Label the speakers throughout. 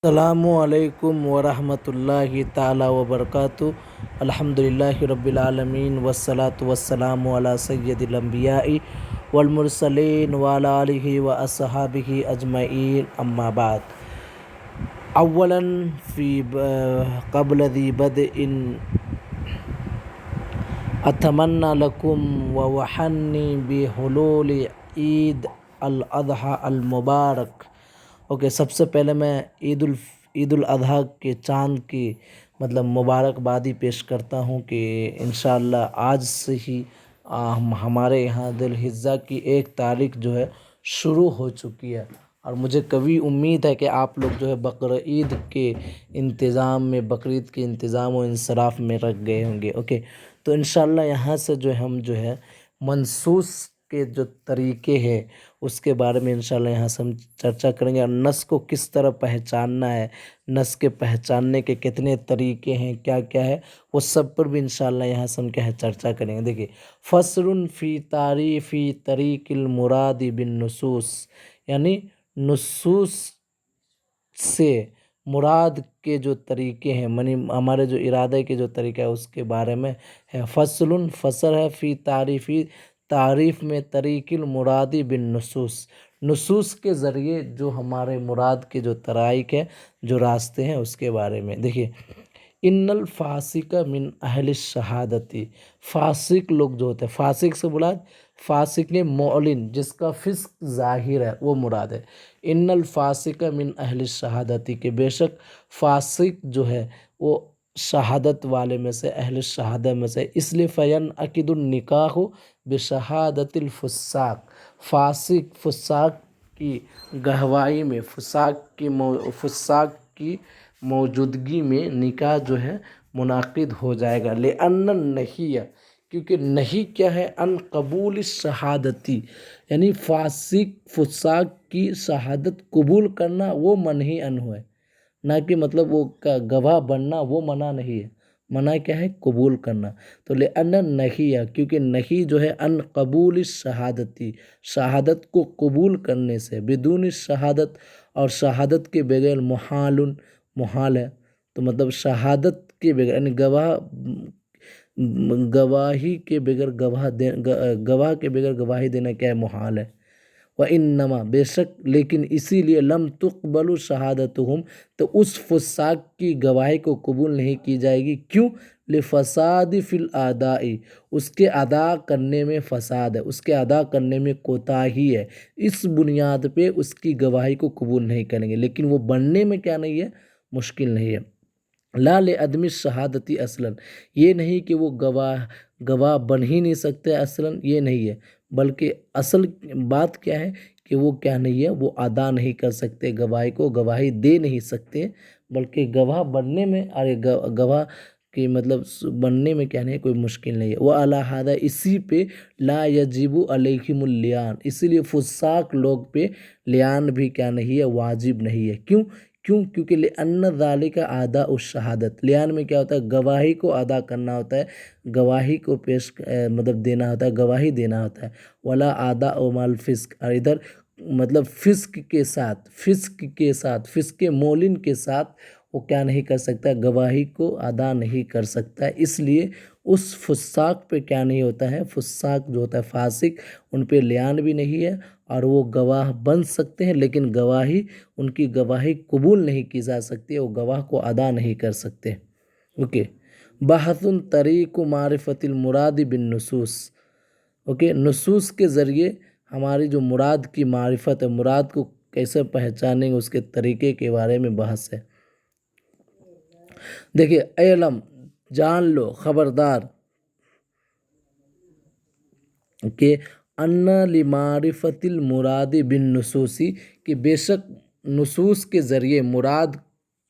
Speaker 1: السلام علیکم ورحمۃ اللہ تعالی وبرکاتہ۔ الحمدللہ رب العالمین والصلاة والسلام علی سید الانبیاء والمرسلین وعلی آلہ واصحابہ اجمعین، اما بعد۔ اولا فی قبل ذی بدء اتمنى لکم ووحنی بحلول عید الاضحیٰ المبارک۔ اوکے، سب سے پہلے میں عید الاضحیٰ کے چاند کی مبارکبادی پیش کرتا ہوں کہ انشاءاللہ آج سے ہی ہمارے یہاں ذی الحجہ کی 1 تاریخ جو ہے شروع ہو چکی ہے، اور مجھے قوی امید ہے کہ آپ لوگ جو ہے بقرعید کے انتظام میں، بقرعید کے انتظام و انصراف میں رکھ گئے ہوں گے۔ اوکے، تو انشاءاللہ یہاں سے ہم منسوس کے جو طریقے ہیں اس کے بارے میں انشاءاللہ یہاں سے ہم چرچا کریں گے، اور نس کو کس طرح پہچاننا ہے، نس کے پہچاننے کے کتنے طریقے ہیں، کیا کیا ہے، وہ سب پر بھی انشاءاللہ یہاں سے ہم چرچا کریں گے۔ دیکھیے، فصل فی تعریف طریق المراد بالنصوص، یعنی نصوص سے مراد کے جو طریقے ہیں، ہمارے جو ارادے کے جو طریقہ ہے اس کے بارے میں ہے۔ فصل ہے فی تعریف میں طریق المراد بالنصوص، نصوص کے ذریعے جو ہمارے مراد کے جو طرائق ہے، جو راستے ہیں، اس کے بارے میں۔ دیکھیے، ان الفاسق من اہل الشہادتی، فاسق لوگ جو ہوتے ہیں، فاسق سے مراد فاسق معلن، جس کا فسق ظاہر ہے، وہ مراد ہے۔ ان الفاسق من اہل الشہادتی، کہ بے شک فاسق جو ہے وہ شہادت والے میں سے، اہل شہادت میں سے، اس لیے فینعقد النکاح بشہادت الفساق، فساق کی گواہی میں، فساق کی موجودگی میں نکاح جو ہے منعقد ہو جائے گا۔ لأن النہی، کیونکہ نہی کیا ہے، ان قبول الشہادتی، یعنی فساق کی شہادت قبول کرنا وہ منہی عنہ ہے، نہ کہ وہ گواہ بننا وہ منع نہیں ہے۔ منع کیا ہے؟ قبول کرنا۔ تو لأن النہی، کیونکہ نہی جو ہے ان قبول الشہادتی، شہادت کو قبول کرنے سے، بدون الشہادت، اور شہادت کے بغیر، محال ہے۔ تو شہادت کے بغیر، یعنی گواہی کے بغیر گواہ کے بغیر گواہی دینا کیا ہے؟ محال ہے۔ وَإِنَّمَا، بے شک، لیکن اسی لیے لم تقبل شہادتہم، تو اس فساق کی گواہی کو قبول نہیں کی جائے گی۔ کیوں؟ لفساد فی الاداء، اس کے ادا کرنے میں فساد ہے، اس کے ادا کرنے میں کوتاہی ہے، اس بنیاد پہ اس کی گواہی کو قبول نہیں کریں گے۔ لیکن وہ بننے میں کیا نہیں ہے؟ مشکل نہیں ہے۔ لا لعدم الشہادتی اصلاً، یہ نہیں کہ وہ گواہ بن ہی نہیں سکتے اصلاً، یہ نہیں ہے، بلکہ اصل بات کیا ہے کہ وہ کیا نہیں ہے، وہ ادا نہیں کر سکتے گواہی کو، گواہی دے نہیں سکتے، بلکہ گواہ بننے میں، گواہ کے بننے میں کیا نہیں، کوئی مشکل نہیں ہے۔ وعلی ھذا، اسی پہ لا یجب علیہم اللعان، اسی لیے فساق لوگ پہ لعان بھی کیا نہیں ہے؟ واجب نہیں ہے۔ کیونکہ لأن ذالک اداء الشہادت، لعان میں کیا ہوتا ہے؟ گواہی کو ادا کرنا ہوتا ہے، گواہی کو پیش دینا ہوتا ہے، گواہی دینا ہوتا ہے۔ ولا اداء مع الفسق، اور ادھر فسق کے ساتھ، فسق معلن کے ساتھ وہ کیا نہیں کر سکتا؟ گواہی کو ادا نہیں کر سکتا۔ اس لیے اس فساق پہ کیا نہیں ہوتا ہے؟ فساق جو ہوتا ہے، فاسق، ان پہ لعان بھی نہیں ہے، اور وہ گواہ بن سکتے ہیں، لیکن ان کی گواہی قبول نہیں کی جا سکتی، وہ گواہ کو ادا نہیں کر سکتے۔ اوکے، بحث طریق معرفت المراد بالنصوص، اوکے، نصوص کے ذریعے ہماری جو مراد کی معرفت ہے، مراد کو کیسے پہچانیں گے، اس کے طریقے کے بارے میں بحث ہے۔ دیکھیے، اعلم، جان لو، خبردار، کہ ان لمعرفت المراد بالنصوص، کہ بے شک نصوص کے ذریعے مراد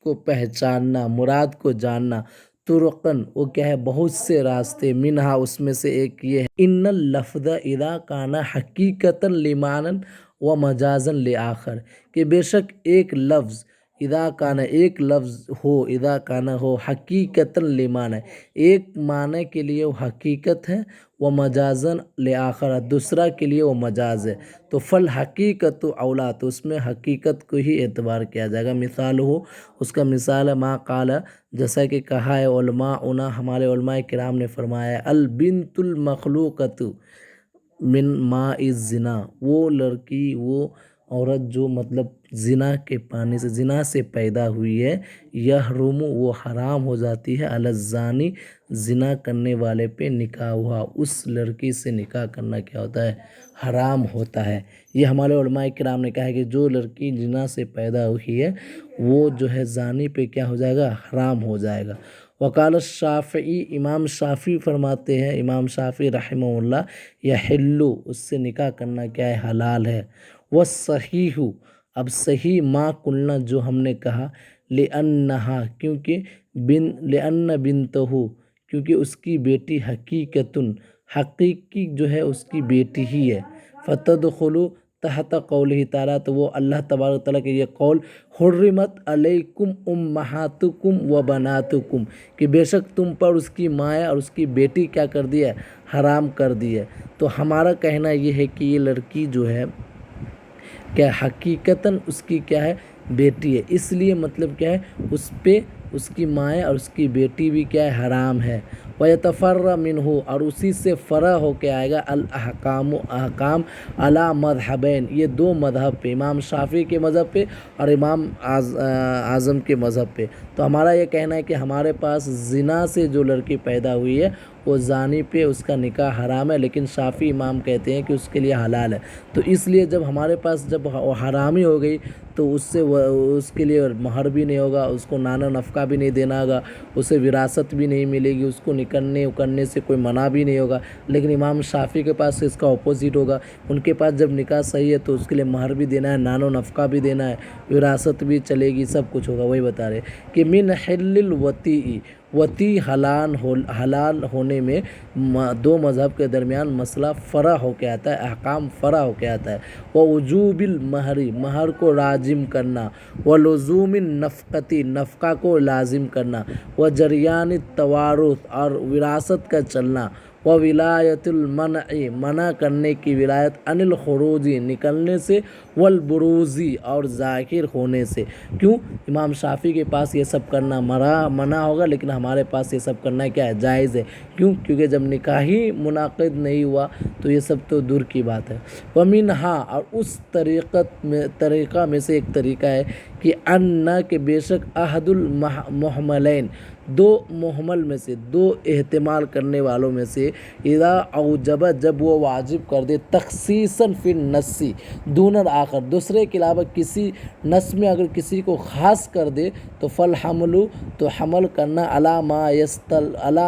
Speaker 1: کو پہچاننا، مراد کو جاننا، طرقاً، وہ کیا ہے؟ بہت سے راستے، منہا، اس میں سے ایک یہ ہے، ان اللفظ اذا کان حقیقتاً لمعنی و مجازاً لآخر، کہ بے شک ایک لفظ اذا کان ایک لفظ ہو، اذا کان ہو حقیقتاً لمعنی ایک معنی کے لیے وہ حقیقت ہے، و مجازن لآخر دوسرا کے لیے وہ مجاز ہے، تو فل حقیقت اولا تو اس میں حقیقت کو ہی اعتبار کیا جائے گا۔ مثال ہو اس کا مثال ہے ما قال جیسا کہ کہا ہے علماء ہمارے علماء کرام نے فرمایا ہے البنت المخلوقۃ من ماء الزنا وہ لڑکی وہ عورت جو مطلب زنا کے پانی سے زنا سے پیدا ہوئی ہے، یحرم وہ حرام ہو جاتی ہے علی الزانی زنا کرنے والے پہ نکاح ہوا، اس لڑکی سے نکاح کرنا کیا ہوتا ہے؟ حرام ہوتا ہے۔ یہ ہمارے علماء کرام نے کہا ہے کہ جو لڑکی زنا سے پیدا ہوئی ہے وہ جو ہے زانی پہ کیا ہو جائے گا؟ حرام ہو جائے گا۔ وقال الشافعی امام شافعی فرماتے ہیں، امام شافعی رحمہ اللہ یحلو اس سے نکاح کرنا کیا ہے؟ حلال ہے۔ والصحیح اب صحیح ما قلنا جو ہم نے کہا لأنہا کیونکہ لأن بنتہ کیونکہ اس کی بیٹی حقیقتن حقیقی جو ہے اس کی بیٹی ہی ہے، فتدخل تحت قولہ تعالیٰ تو وہ اللہ تبارک تعالیٰ کے یہ قول حرمت علیکم امہاتکم و بناتکم کہ بے شک تم پر اس کی ماں اور اس کی بیٹی کیا کر دی ہے؟ حرام کر دی ہے۔ تو ہمارا کہنا یہ ہے کہ یہ لڑکی جو ہے کیا حقیقتاً اس کی کیا ہے؟ بیٹی ہے، اس لیے مطلب کیا ہے اس پہ اس کی ماں اور اس کی بیٹی بھی کیا ہے؟ حرام ہے۔ وَيَتَفَرَّ مِنْهُ اور اسی سے فرع ہو کے آئے گا الاحکام احکام علی مذہبین یہ دو مذہب پہ، امام شافعی کے مذہب پہ اور امام اعظم کے مذہب پہ۔ تو ہمارا یہ کہنا ہے کہ ہمارے پاس زنا سے جو لڑکی پیدا ہوئی ہے وہ زانی پہ اس کا نکاح حرام ہے، لیکن شافعی امام کہتے ہیں کہ اس کے لیے حلال ہے۔ تو اس لیے جب ہمارے پاس جب وہ حرامی ہو گئی تو اس کے لیے مہر بھی نہیں ہوگا، اس کو نانا نفقہ بھی نہیں دینا ہوگا، اسے وراثت بھی نہیں ملے گی، اس کو نکلنے اکلنے سے کوئی منع بھی نہیں ہوگا۔ لیکن امام شافعی کے پاس اس کا اپوزٹ ہوگا، ان کے پاس جب نکاح صحیح ہے تو اس کے لیے مہر بھی دینا ہے، نان و نفقہ بھی دینا ہے، وراثت بھی چلے گی، سب کچھ ہوگا۔ وہی بتا رہے کہ من حل الوطیع وطی حلال ہونے میں دو مذہب کے درمیان مسئلہ فرع ہو کے آتا ہے، احکام فرع ہو کے آتا ہے۔ ووجوب المہر مہر کو لازم کرنا، ولزوم النفقتی نفقہ کو لازم کرنا، وجریان التوارث اور وراثت کا چلنا، وولایت المنع منع کرنے کی ولایت عن الخروج نکلنے سے، والبروزی اور ظاہر ہونے سے۔ کیوں؟ امام شافعی کے پاس یہ سب کرنا منع ہوگا، لیکن ہمارے پاس یہ سب کرنا کیا ہے؟ جائز ہے۔ کیوں؟ کیونکہ جب نکاح ہی منعقد نہیں ہوا تو یہ سب تو دور کی بات ہے۔ ومنہا اور اس طریقہ میں سے ایک طریقہ ہے کہ کہ بے شک احد المحملین دو محمل میں سے دو احتمال کرنے والوں میں سے اذا اوجب جب وہ واجب کر دے تخصیصاً فی النص دون الآخر دوسرے کے علاوہ کسی نص میں اگر کسی کو خاص کر دے تو فالحمل تو حمل کرنا علی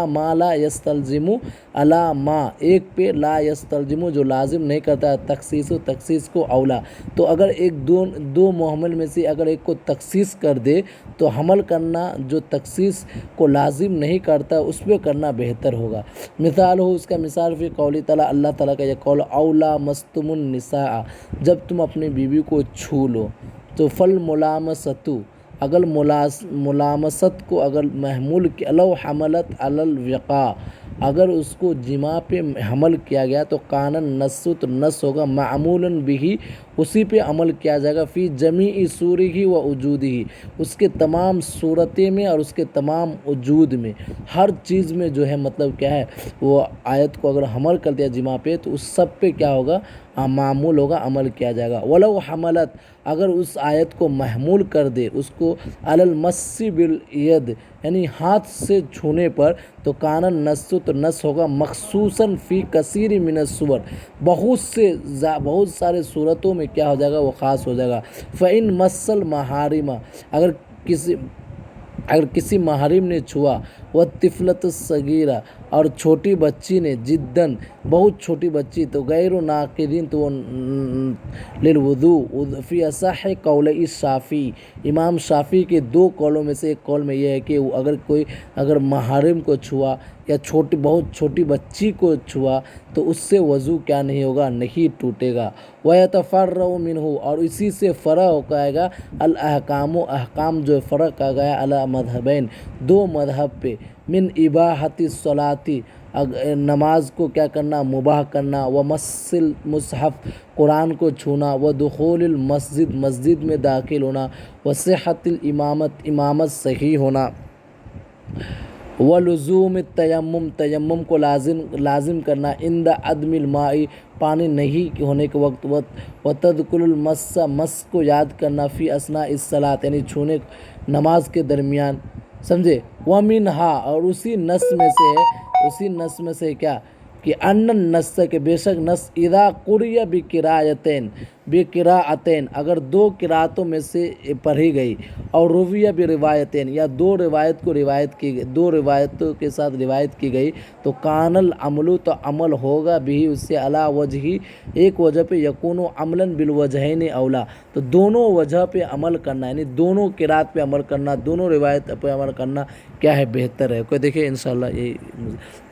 Speaker 1: ما لا یستلزم علی ما ایک پہ لا یستلزم جو لازم نہیں کرتا تخصیص کو اولا تو اگر ایک دو محمل میں سے اگر ایک کو تخصیص کر دے تو حمل کرنا جو تخصیص کو لازم نہیں کرتا اس پہ کرنا بہتر ہوگا۔ مثال ہو اس کا مثال فی قولی تعالیٰ اللہ تعالیٰ کا یہ قول اولا مستم النساء جب تم اپنی بیوی کو چھو لو تو فل ملامست اگر ملامست کو اگر محمول لو حملت علی الوقاء اگر اس کو جماع پہ حمل کیا گیا تو قانن نص تو نص ہوگا معمولاً بھی اسی پہ عمل کیا جائے گا فی جمیع صورہ و وجودہ اس کے تمام صورتیں میں اور اس کے تمام وجود میں ہر چیز میں جو ہے مطلب کیا ہے وہ آیت کو اگر حمل کر دیا جماع پہ تو اس سب پہ کیا ہوگا معمول ہوگا عمل کیا جائے گا۔ ولو حملت اگر اس آیت کو محمول کر دے اس کو علی المس بالید یعنی ہاتھ سے چھونے پر تو قانن نص تو نص ہوگا مخصوصاً فی کثیر من الصور بہت سارے صورتوں میں کیا ہو جائے گا وہ خاص ہو جائے گا۔ فإن مس المحارم اگر کسی محرم نے چھوا والطفلۃ الصغیرہ اور چھوٹی بچی نے جدن بہت چھوٹی بچی تو غیر ناقدین تو للوضوء فی اصح قول الشافعی امام شافعی کے دو قولوں میں سے ایک قول میں یہ ہے کہ اگر محارم کو چھوا یا بہت چھوٹی بچی کو چھوا تو اس سے وضو کیا نہیں ہوگا، نہیں ٹوٹے گا۔ وَيَتَفَرَّعُ مِنْهُ اور اسی سے فرع ہو جائے گا الاحکام و احکام جو فرق کا گیا علی مذہبین دو مذہب پہ، من اباحۃ الصلاۃ نماز کو کیا کرنا مباح کرنا، ومس المصحف قرآن کو چھونا، ودخول المسجد مسجد میں داخل ہونا، وصحۃ الامامت امامت صحیح ہونا، ولزوم التیمم تیمم کو لازم کرنا، عند عدم الماء پانی نہیں ہونے کے وقت، وتذکر المس مس کو یاد کرنا، فی اثناء الصلاۃ یعنی چھونے نماز کے درمیان، سمجھے۔ ومنہا اور اسی نص میں سے کیا کہ ان النص کہ بے شک نص اذا قرئ بقراءتین اگر دو قراءتوں میں سے پڑھی گئی، اور رویہ بروایتین یا دو روایتوں کے ساتھ روایت کی گئی، تو کان العمل تو عمل ہوگا بھی اس سے علی وجہ ایک وجہ پہ، یکون عملا بالوجہین اولا تو دونوں وجہ پہ عمل کرنا، یعنی دونوں قراءت پہ عمل کرنا، دونوں روایت پہ عمل کرنا کیا ہے بہتر ہے۔ کوئی دیکھیں انشاءاللہ یہ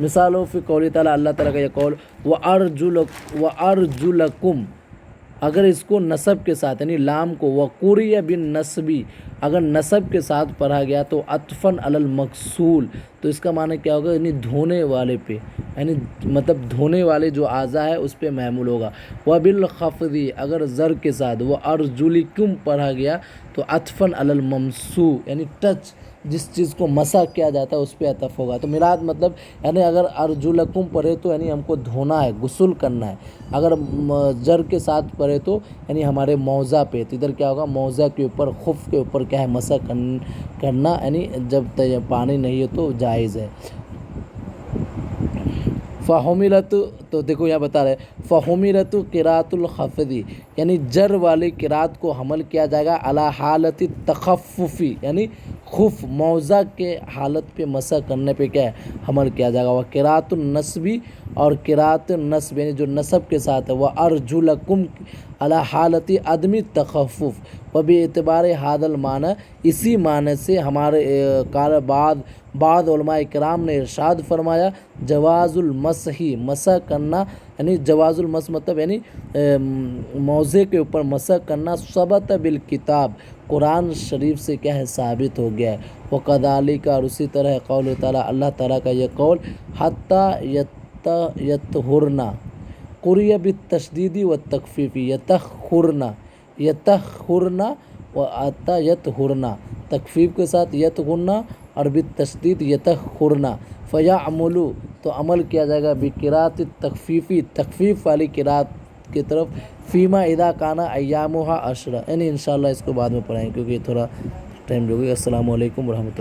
Speaker 1: مثالوں فی قول تعالیٰ اللہ تعالیٰ کا یہ قول وَأَرْجُلَكُمْ اگر اس کو نصب کے ساتھ یعنی لام کو، وَقُرِئَ بِالنَّصْبِ اگر نصب کے ساتھ پڑھا گیا تو عطفاً علی المغسول تو اس کا معنی کیا ہوگا، یعنی دھونے والے پہ، یعنی مطلب دھونے والے جو اعضاء ہے اس پہ محمول ہوگا۔ وَبِالْخَفْضِ اگر زر کے ساتھ وَأَرْجُلِكُمْ پڑھا گیا تو عطفاً علی الممسوح یعنی ٹچ جس چیز کو مسح کیا جاتا ہے اس پہ عطف ہوگا۔ تو مراد مطلب یعنی اگر ارجلکم پڑھے تو یعنی ہم کو دھونا ہے، غسل کرنا ہے، اگر جر کے ساتھ پڑھے تو یعنی ہمارے موضع پہ، تو ادھر کیا ہوگا موضع کے اوپر خف کے اوپر کیا ہے مسح کرنا، یعنی جب پانی نہیں ہے تو جائز ہے۔ فحملت تو دیکھو یہاں بتا رہے فحملت قراءۃ الخفض یعنی جر والی قراءت کو حمل کیا جائے گا علی حالت تخفف یعنی خف موضع کے حالت پہ مسح کرنے پہ کیا ہے حمل کیا جائے گا۔ وہ قراءۃ النصب اور قراءۃ النصب یعنی جو نصب کے ساتھ ہے، وہ ارجلکم علی حالت عدم تخفف و باعتبار ھذا المعنی اسی معنی سے ہمارے بعض علماء کرام نے ارشاد فرمایا جواز المسح مسح کرنا، یعنی جواز المسح مطلب یعنی موضع کے اوپر مسح کرنا ثبت بالکتاب قرآن شریف سے کیا ہے ثابت ہو گیا ہے۔ وکذالک اور اسی طرح قول تعالیٰ اللہ تعالیٰ کا یہ قول حتی یطہرن قرئ بالتشدید والتخفیف یطہرن و حتی یطہرن تخفیف کے ساتھ یطہرن اور بالتشدید یطہرن فیعمل تو عمل کیا جائے گا بقراءۃ التخفیفی تخفیف والی قراءت کی طرف فیما اذا کان ایامھا عشرہ، یعنی انشاءاللہ اس کو بعد میں پڑھائیں کیونکہ یہ تھوڑا ٹائم جو گئی۔ السلام علیکم ورحمۃ اللہ۔